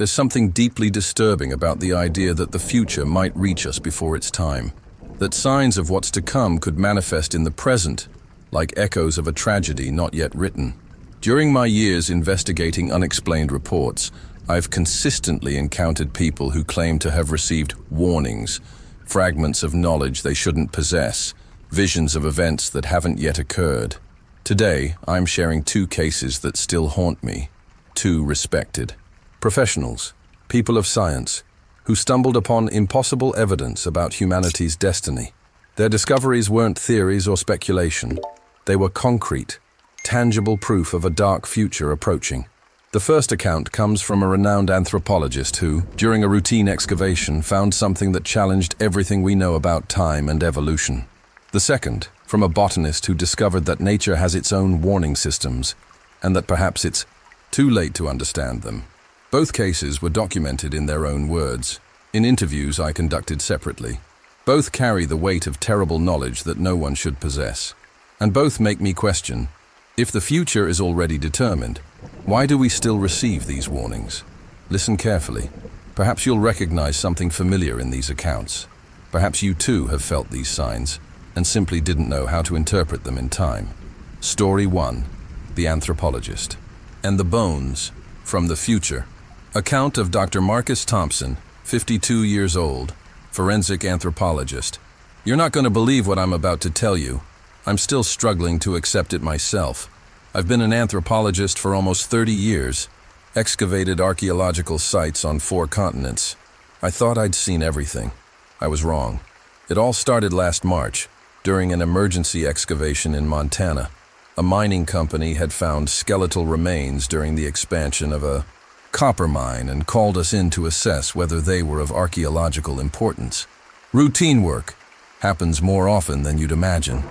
There's something deeply disturbing about the idea that the future might reach us before its time, that signs of what's to come could manifest in the present, like echoes of a tragedy not yet written. During my years investigating unexplained reports, I've consistently encountered people who claim to have received warnings, fragments of knowledge they shouldn't possess, visions of events that haven't yet occurred. Today, I'm sharing two cases that still haunt me, two respected professionals, people of science, who stumbled upon impossible evidence about humanity's destiny. Their discoveries weren't theories or speculation. They were concrete, tangible proof of a dark future approaching. The first account comes from a renowned anthropologist who, during a routine excavation, found something that challenged everything we know about time and evolution. The second, from a botanist who discovered that nature has its own warning systems, and that perhaps it's too late to understand them. Both cases were documented in their own words, in interviews I conducted separately. Both carry the weight of terrible knowledge that no one should possess. And both make me question, if the future is already determined, why do we still receive these warnings? Listen carefully. Perhaps you'll recognize something familiar in these accounts. Perhaps you too have felt these signs and simply didn't know how to interpret them in time. Story 1. The Anthropologist. And the Bones from the Future. Account of Dr. Marcus Thompson, 52 years old, forensic anthropologist. You're not going to believe what I'm about to tell you. I'm still struggling to accept it myself. I've been an anthropologist for almost 30 years, excavated archaeological sites on 4 continents. I thought I'd seen everything. I was wrong. It all started last March, during an emergency excavation in Montana. A mining company had found skeletal remains during the expansion of a copper mine and called us in to assess whether they were of archaeological importance. Routine work happens more often than you'd imagine.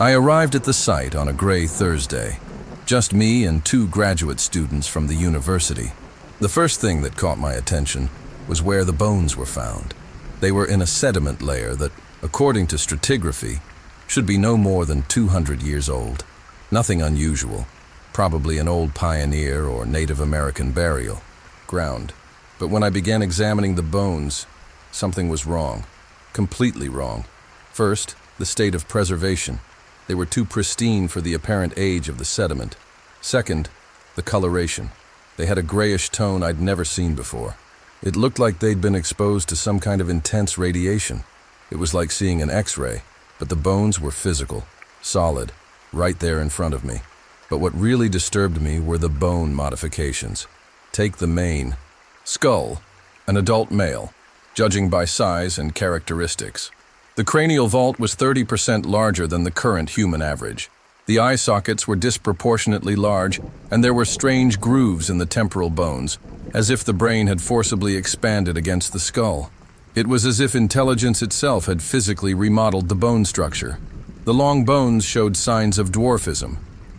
I arrived at the site on a gray Thursday. Just me and 2 graduate students from the university. The first thing that caught my attention was where the bones were found. They were in a sediment layer that, according to stratigraphy, should be no more than 200 years old. Nothing unusual, probably an old pioneer or Native American burial ground. But when I began examining the bones, something was wrong, completely wrong. First, the state of preservation. They were too pristine for the apparent age of the sediment. Second, the coloration. They had a grayish tone I'd never seen before. It looked like they'd been exposed to some kind of intense radiation. It was like seeing an X-ray, but the bones were physical, solid, right there in front of me. But what really disturbed me were the bone modifications. Take the main skull, an adult male, judging by size and characteristics. The cranial vault was 30% larger than the current human average. The eye sockets were disproportionately large, and there were strange grooves in the temporal bones, as if the brain had forcibly expanded against the skull. It was as if intelligence itself had physically remodeled the bone structure. The long bones showed signs of dwarfism,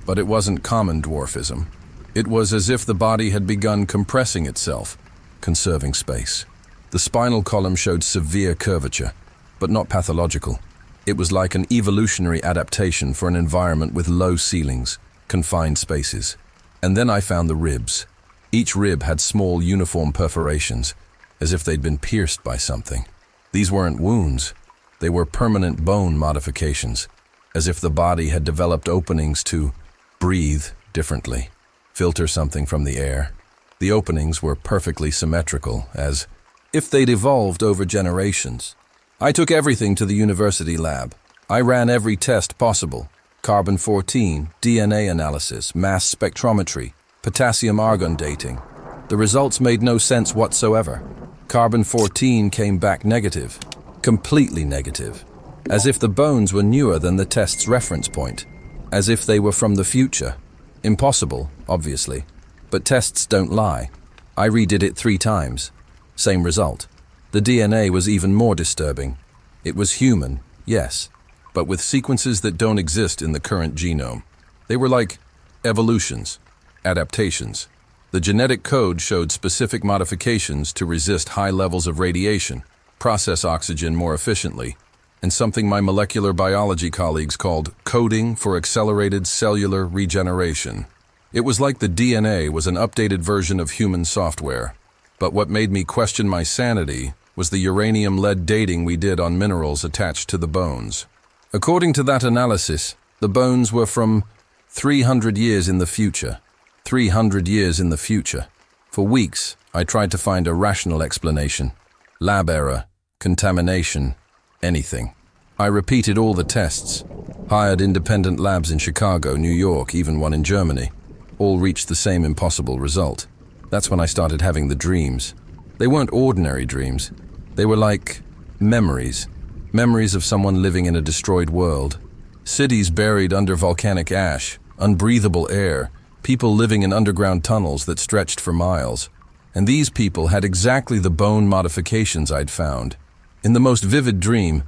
but it wasn't common dwarfism. It was as if the body had begun compressing itself, conserving space. The spinal column showed severe curvature, but not pathological. It was like an evolutionary adaptation for an environment with low ceilings, confined spaces. And then I found the ribs. Each rib had small uniform perforations, as if they'd been pierced by something. These weren't wounds. They were permanent bone modifications, as if the body had developed openings to breathe differently, filter something from the air. The openings were perfectly symmetrical, as if they'd evolved over generations. I took everything to the university lab. I ran every test possible: carbon-14, DNA analysis, mass spectrometry, potassium-argon dating. The results made no sense whatsoever. Carbon-14 came back negative, completely negative, as if the bones were newer than the test's reference point, as if they were from the future. Impossible, obviously, but tests don't lie. I redid it 3 times. Same result. The DNA was even more disturbing. It was human, yes, but with sequences that don't exist in the current genome. They were like evolutions, adaptations. The genetic code showed specific modifications to resist high levels of radiation, process oxygen more efficiently, and something my molecular biology colleagues called coding for accelerated cellular regeneration. It was like the DNA was an updated version of human software. But what made me question my sanity was the uranium-lead dating we did on minerals attached to the bones. According to that analysis, the bones were from 300 years in the future. 300 years in the future. For weeks, I tried to find a rational explanation. Lab error, contamination, anything. I repeated all the tests, hired independent labs in Chicago, New York, even one in Germany. All reached the same impossible result. That's when I started having the dreams. They weren't ordinary dreams. They were like memories. Memories of someone living in a destroyed world. Cities buried under volcanic ash, unbreathable air, people living in underground tunnels that stretched for miles. And these people had exactly the bone modifications I'd found. In the most vivid dream,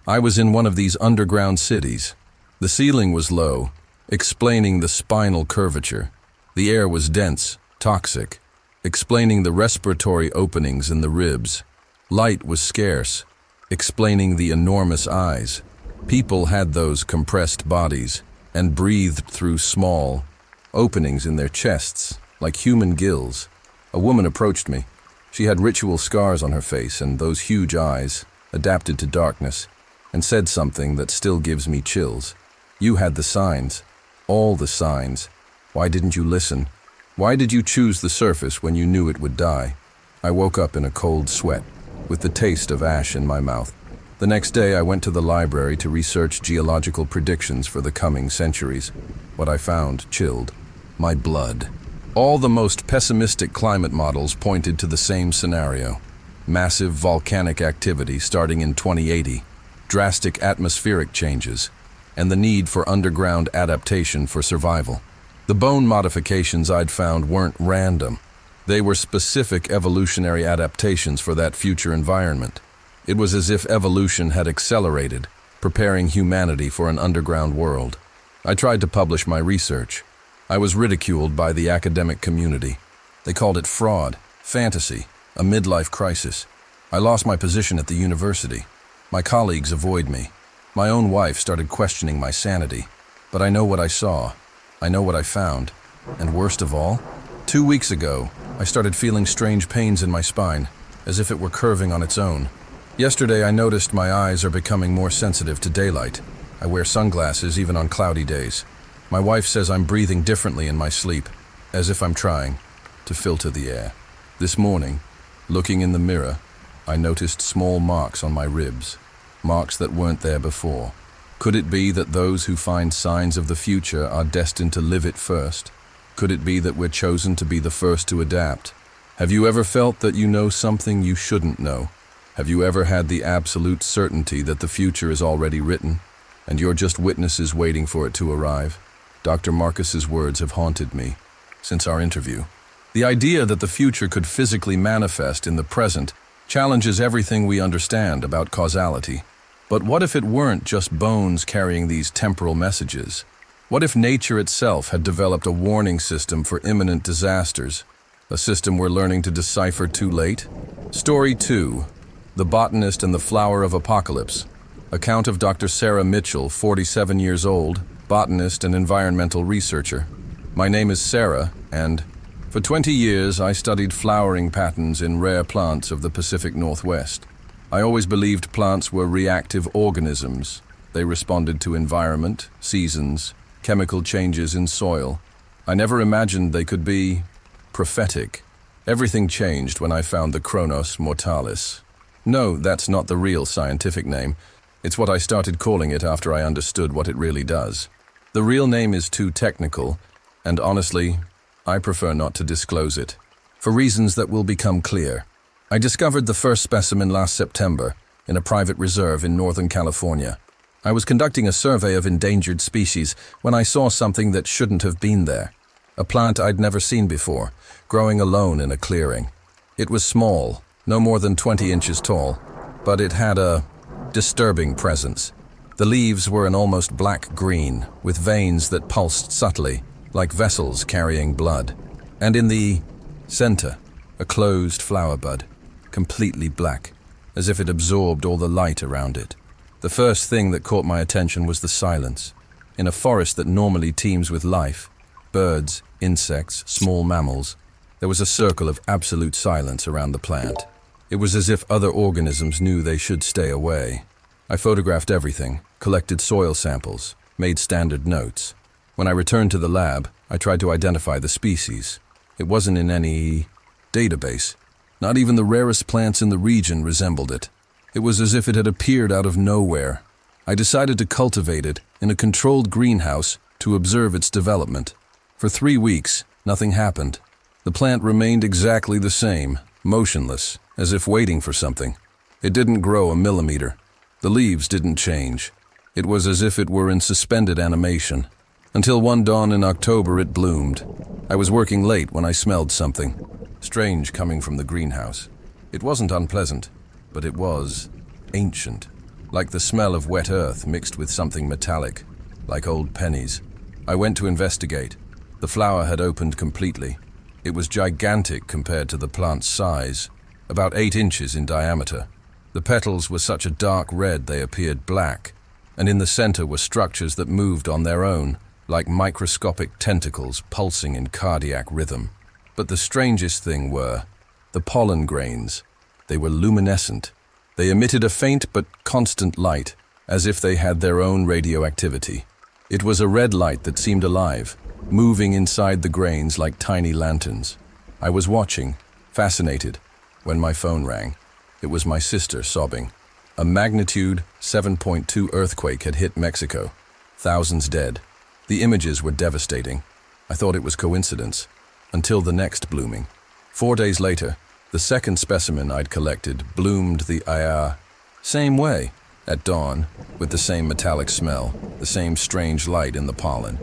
I was in one of these underground cities. The ceiling was low, explaining the spinal curvature. The air was dense, toxic, explaining the respiratory openings in the ribs. Light was scarce, explaining the enormous eyes. People had those compressed bodies and breathed through small openings in their chests, like human gills. A woman approached me. She had ritual scars on her face and those huge eyes, adapted to darkness, and said something that still gives me chills. You had the signs, all the signs. Why didn't you listen? Why did you choose the surface when you knew it would die? I woke up in a cold sweat, with the taste of ash in my mouth. The next day I went to the library to research geological predictions for the coming centuries. What I found chilled my blood. All the most pessimistic climate models pointed to the same scenario. Massive volcanic activity starting in 2080, drastic atmospheric changes, and the need for underground adaptation for survival. The bone modifications I'd found weren't random. They were specific evolutionary adaptations for that future environment. It was as if evolution had accelerated, preparing humanity for an underground world. I tried to publish my research. I was ridiculed by the academic community. They called it fraud, fantasy, a midlife crisis. I lost my position at the university. My colleagues avoid me. My own wife started questioning my sanity. But I know what I saw. I know what I found. And worst of all, 2 weeks ago, I started feeling strange pains in my spine, as if it were curving on its own. Yesterday, I noticed my eyes are becoming more sensitive to daylight. I wear sunglasses even on cloudy days. My wife says I'm breathing differently in my sleep, as if I'm trying to filter the air. This morning, looking in the mirror, I noticed small marks on my ribs, marks that weren't there before. Could it be that those who find signs of the future are destined to live it first? Could it be that we're chosen to be the first to adapt? Have you ever felt that you know something you shouldn't know? Have you ever had the absolute certainty that the future is already written, and you're just witnesses waiting for it to arrive? Dr. Marcus's words have haunted me since our interview. The idea that the future could physically manifest in the present challenges everything we understand about causality. But what if it weren't just bones carrying these temporal messages? What if nature itself had developed a warning system for imminent disasters? A system we're learning to decipher too late? Story 2. The Botanist and the Flower of Apocalypse. Account of Dr. Sarah Mitchell, 47 years old, botanist and environmental researcher. My name is Sarah, and for 20 years I studied flowering patterns in rare plants of the Pacific Northwest. I always believed plants were reactive organisms. They responded to environment, seasons, chemical changes in soil. I never imagined they could be prophetic. Everything changed when I found the Chronos Mortalis. No, that's not the real scientific name. It's what I started calling it after I understood what it really does. The real name is too technical, and honestly, I prefer not to disclose it, for reasons that will become clear. I discovered the first specimen last September in a private reserve in Northern California. I was conducting a survey of endangered species when I saw something that shouldn't have been there. A plant I'd never seen before, growing alone in a clearing. It was small, no more than 20 inches tall, but it had a disturbing presence. The leaves were an almost black green, with veins that pulsed subtly, like vessels carrying blood. And in the center, a closed flower bud, completely black, as if it absorbed all the light around it. The first thing that caught my attention was the silence. In a forest that normally teems with life, birds, insects, small mammals, There was a circle of absolute silence around the plant. It was as if other organisms knew they should stay away. I photographed everything, collected soil samples, made standard notes. When I returned to the lab, I tried to identify the species. It wasn't in any database. Not even the rarest plants in the region resembled it. It was as if it had appeared out of nowhere. I decided to cultivate it in a controlled greenhouse to observe its development. For 3 weeks, nothing happened. The plant remained exactly the same, motionless, as if waiting for something. It didn't grow a millimeter. The leaves didn't change. It was as if it were in suspended animation. Until one dawn in October it bloomed. I was working late when I smelled something strange coming from the greenhouse. It wasn't unpleasant, but it was ancient, like the smell of wet earth mixed with something metallic, like old pennies. I went to investigate. The flower had opened completely. It was gigantic compared to the plant's size, about 8 inches in diameter. The petals were such a dark red they appeared black, and in the center were structures that moved on their own, like microscopic tentacles pulsing in cardiac rhythm. But the strangest thing were the pollen grains. They were luminescent. They emitted a faint but constant light, as if they had their own radioactivity. It was a red light that seemed alive, moving inside the grains like tiny lanterns. I was watching, fascinated, when my phone rang. It was my sister sobbing. A magnitude 7.2 earthquake had hit Mexico. Thousands dead. The images were devastating. I thought it was coincidence, until the next blooming. 4 days later, the second specimen I'd collected bloomed the same way, at dawn, with the same metallic smell, the same strange light in the pollen.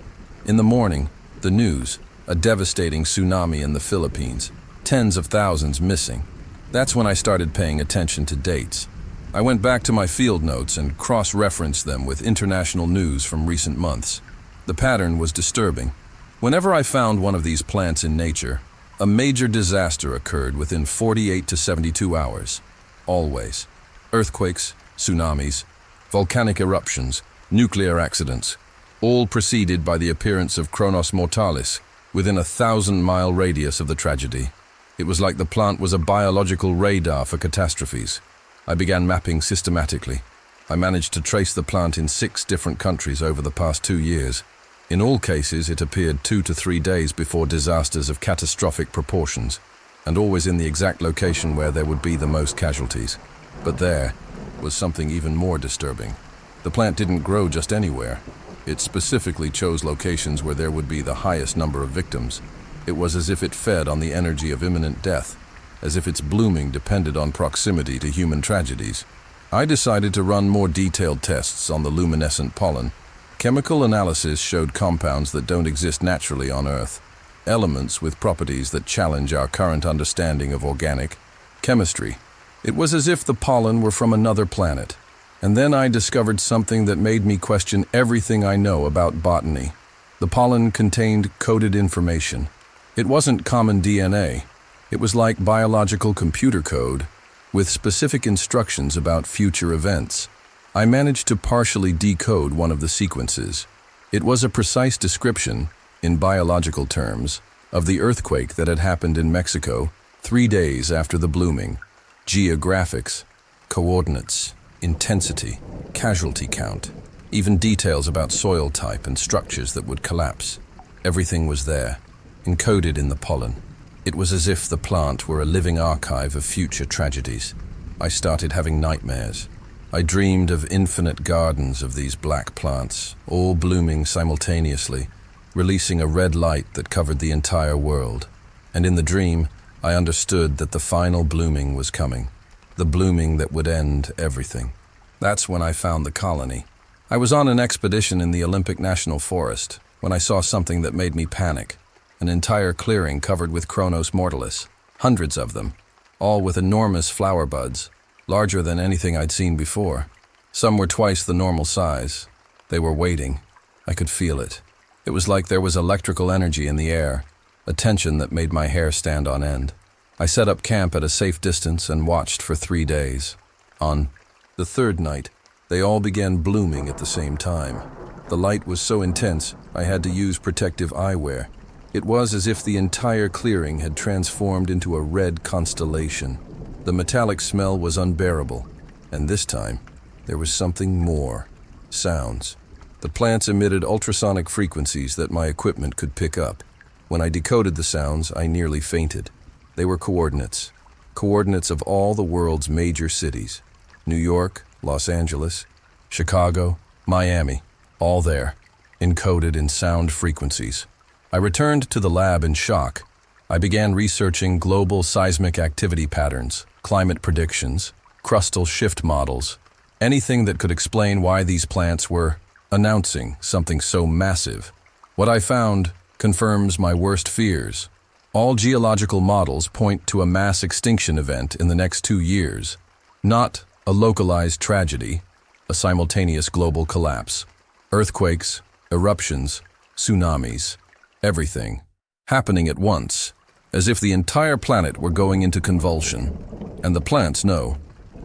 In the morning, the news, a devastating tsunami in the Philippines, tens of thousands missing. That's when I started paying attention to dates. I went back to my field notes and cross-referenced them with international news from recent months. The pattern was disturbing. Whenever I found one of these plants in nature, a major disaster occurred within 48 to 72 hours. Always. Earthquakes, tsunamis, volcanic eruptions, nuclear accidents, all preceded by the appearance of Chronos mortalis within a 1,000-mile radius of the tragedy. It was like the plant was a biological radar for catastrophes. I began mapping systematically. I managed to trace the plant in 6 different countries over the past 2 years. In all cases, it appeared 2 to 3 days before disasters of catastrophic proportions, and always in the exact location where there would be the most casualties. But there was something even more disturbing. The plant didn't grow just anywhere. It specifically chose locations where there would be the highest number of victims. It was as if it fed on the energy of imminent death, as if its blooming depended on proximity to human tragedies. I decided to run more detailed tests on the luminescent pollen. Chemical analysis showed compounds that don't exist naturally on Earth, elements with properties that challenge our current understanding of organic chemistry. It was as if the pollen were from another planet. And then I discovered something that made me question everything I know about botany. The pollen contained coded information. It wasn't common DNA. It was like biological computer code, with specific instructions about future events. I managed to partially decode one of the sequences. It was a precise description, in biological terms, of the earthquake that had happened in Mexico 3 days after the blooming. Geographics, coordinates, intensity, casualty count, even details about soil type and structures that would collapse. Everything was there, encoded in the pollen. It was as if the plant were a living archive of future tragedies. I started having nightmares. I dreamed of infinite gardens of these black plants, all blooming simultaneously, releasing a red light that covered the entire world. And in the dream, I understood that the final blooming was coming, the blooming that would end everything. That's when I found the colony. I was on an expedition in the Olympic National Forest when I saw something that made me panic. An entire clearing covered with Chronos mortalis, hundreds of them, all with enormous flower buds, larger than anything I'd seen before. Some were twice the normal size. They were waiting. I could feel it. It was like there was electrical energy in the air, a tension that made my hair stand on end. I set up camp at a safe distance and watched for 3 days. On the 3rd night, they all began blooming at the same time. The light was so intense, I had to use protective eyewear. It was as if the entire clearing had transformed into a red constellation. The metallic smell was unbearable, and this time, there was something more. Sounds. The plants emitted ultrasonic frequencies that my equipment could pick up. When I decoded the sounds, I nearly fainted. They were coordinates. Coordinates of all the world's major cities. New York, Los Angeles, Chicago, Miami, all there, encoded in sound frequencies. I returned to the lab in shock. I began researching global seismic activity patterns, climate predictions, crustal shift models, anything that could explain why these plants were announcing something so massive. What I found confirms my worst fears. All geological models point to a mass extinction event in the next 2 years, not a localized tragedy, a simultaneous global collapse. Earthquakes, eruptions, tsunamis, everything happening at once, as if the entire planet were going into convulsion. And the plants know.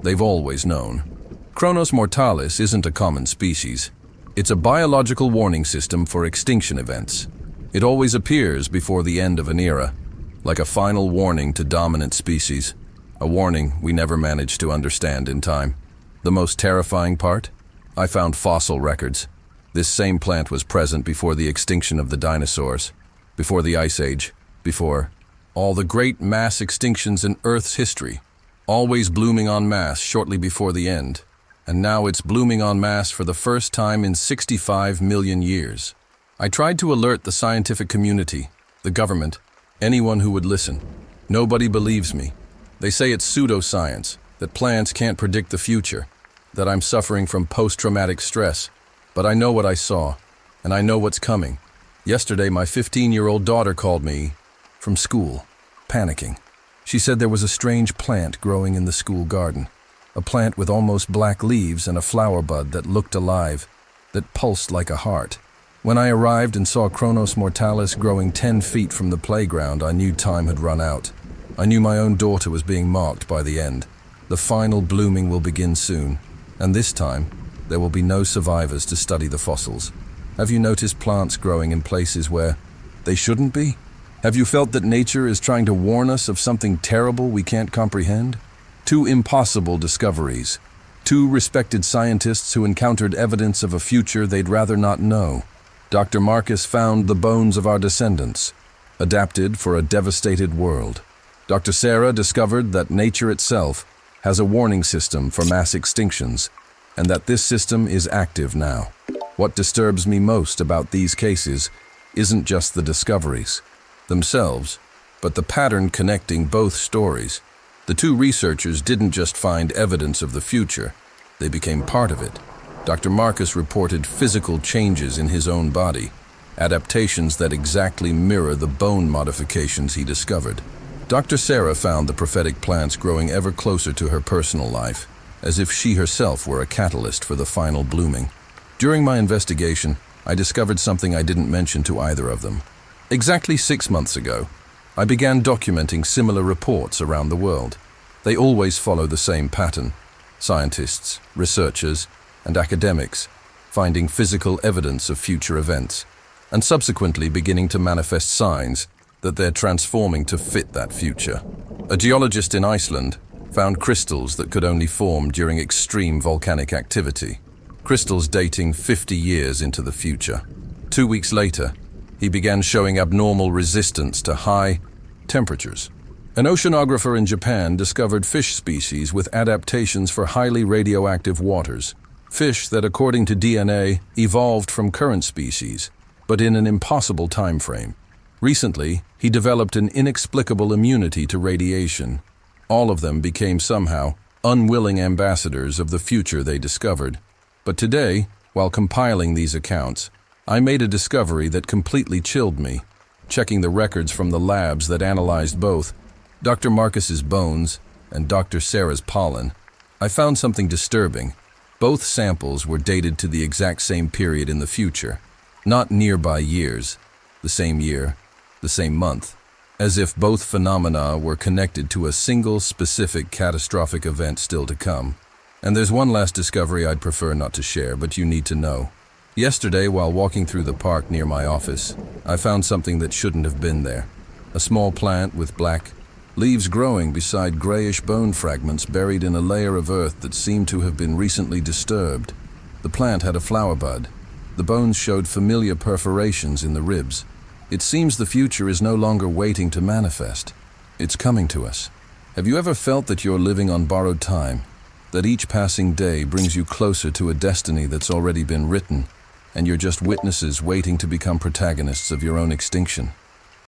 They've always known. Chronos mortalis isn't a common species. It's a biological warning system for extinction events. It always appears before the end of an era, like a final warning to dominant species, a warning we never managed to understand in time. The most terrifying part? I found fossil records. This same plant was present before the extinction of the dinosaurs, before the Ice Age, before all the great mass extinctions in Earth's history, always blooming en masse shortly before the end. And now it's blooming en masse for the first time in 65 million years. I tried to alert the scientific community, the government, anyone who would listen. Nobody believes me. They say it's pseudoscience, that plants can't predict the future, that I'm suffering from post-traumatic stress. But I know what I saw, and I know what's coming. Yesterday, my 15-year-old daughter called me from school, panicking. She said there was a strange plant growing in the school garden, a plant with almost black leaves and a flower bud that looked alive, that pulsed like a heart. When I arrived and saw Chronos mortalis growing 10 feet from the playground, I knew time had run out. I knew my own daughter was being marked by the end. The final blooming will begin soon, and this time, there will be no survivors to study the fossils. Have you noticed plants growing in places where they shouldn't be? Have you felt that nature is trying to warn us of something terrible we can't comprehend? 2 impossible discoveries. 2 respected scientists who encountered evidence of a future they'd rather not know. Dr. Marcus found the bones of our descendants, adapted for a devastated world. Dr. Sarah discovered that nature itself has a warning system for mass extinctions, and that this system is active now. What disturbs me most about these cases isn't just the discoveries themselves, but the pattern connecting both stories. The 2 researchers didn't just find evidence of the future, they became part of it. Dr. Marcus reported physical changes in his own body, adaptations that exactly mirror the bone modifications he discovered. Dr. Sarah found the prophetic plants growing ever closer to her personal life, as if she herself were a catalyst for the final blooming. During my investigation, I discovered something I didn't mention to either of them. Exactly 6 months ago, I began documenting similar reports around the world. They always follow the same pattern. Scientists, researchers, and academics finding physical evidence of future events, and subsequently beginning to manifest signs that they're transforming to fit that future. A geologist in Iceland found crystals that could only form during extreme volcanic activity, crystals dating 50 years into the future. 2 weeks later, he began showing abnormal resistance to high temperatures. An oceanographer in Japan discovered fish species with adaptations for highly radioactive waters, fish that, according to DNA, evolved from current species, but in an impossible time frame. Recently, he developed an inexplicable immunity to radiation. All of them became somehow unwilling ambassadors of the future they discovered. But today, while compiling these accounts, I made a discovery that completely chilled me. Checking the records from the labs that analyzed both Dr. Marcus's bones and Dr. Sarah's pollen, I found something disturbing. Both samples were dated to the exact same period in the future, not nearby years, the same year, the same month, as if both phenomena were connected to a single specific catastrophic event still to come. And there's one last discovery I'd prefer not to share, but you need to know. Yesterday, while walking through the park near my office, I found something that shouldn't have been there. A small plant with black leaves growing beside grayish bone fragments buried in a layer of earth that seemed to have been recently disturbed. The plant had a flower bud. The bones showed familiar perforations in the ribs. It seems the future is no longer waiting to manifest. It's coming to us. Have you ever felt that you're living on borrowed time? That each passing day brings you closer to a destiny that's already been written, and you're just witnesses waiting to become protagonists of your own extinction?